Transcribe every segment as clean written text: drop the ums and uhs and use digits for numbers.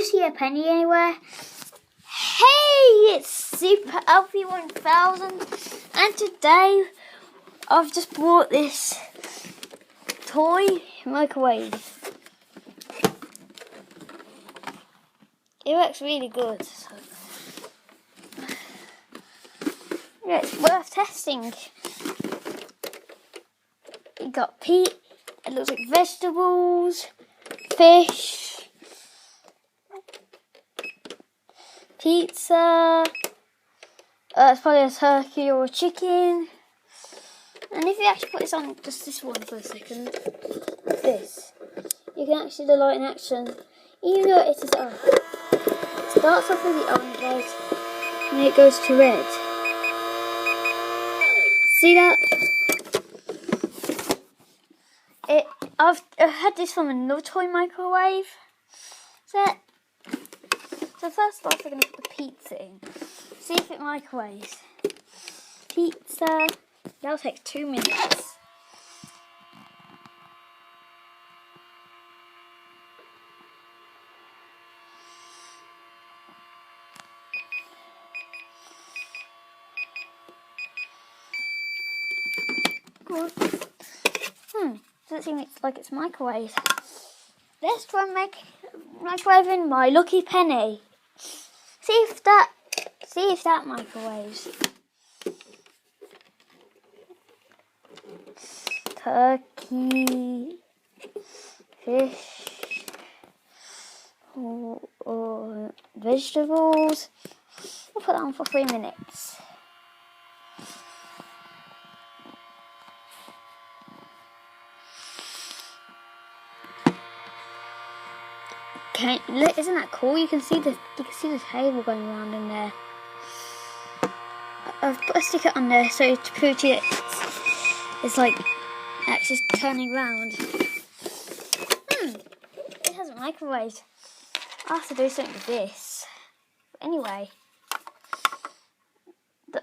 see a penny anywhere? Hey, it's Super Alfie 1000, and today I've just bought this toy microwave. It works really good. So. Yeah, it's worth testing. You got it looks like vegetables, fish, pizza, it's probably a turkey or a chicken. And if you actually put this on, just this one for a second, this, you can actually see the light in action, even though it is off. It starts off with the orange light, and then it goes to red. See that? I've had this from another toy microwave set. So first off, we're going to put the pizza in. See if it microwaves. Pizza. That'll take 2 minutes. Good. Doesn't seem like it's microwave. Let's try and microwaving my lucky penny. See if that microwaves. Turkey, fish, or vegetables. We'll put that on for 3 minutes. Okay, look, isn't that cool? You can see the table going around in there. I've put a sticker on there so to prove to you it's like actually turning around. It hasn't microwaved. I have to do something with this. But anyway,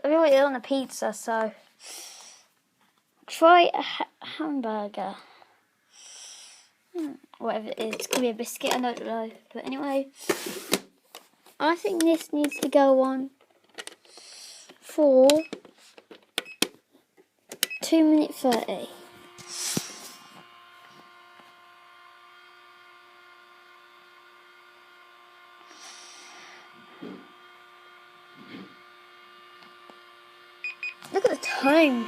we already on a pizza, so try a hamburger. Whatever it is, it could be a biscuit, I don't know. But anyway, I think this needs to go on for 2 minutes 30. Look at the time.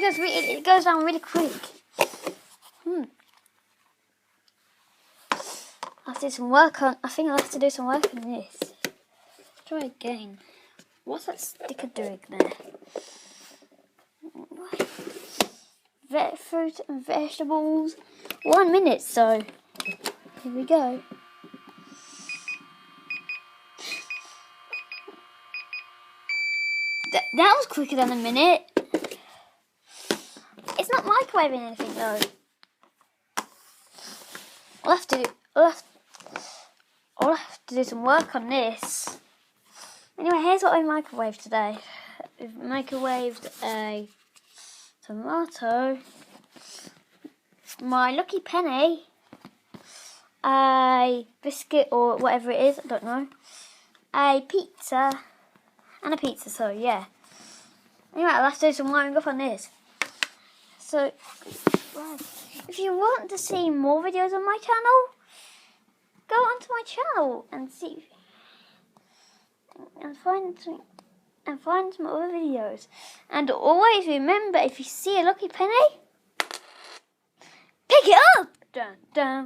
It goes down really quick. I have to do some work on. I think I'll have to do some work on this. Let's try again. What's that sticker doing there? Fruit and vegetables. 1 minute. So here we go. That was quicker than a minute. It's not microwaving anything though. I'll have to do some work on this. Anyway, here's what I microwaved today. We've microwaved a tomato, my lucky penny, a biscuit or whatever it is, I don't know, a pizza, and a pizza, so yeah. Anyway, I'll have to do some wiring up on this. So, if you want to see more videos on my channel, go onto my channel and see and find some other videos. And always remember, if you see a lucky penny, pick it up. Dun, dun.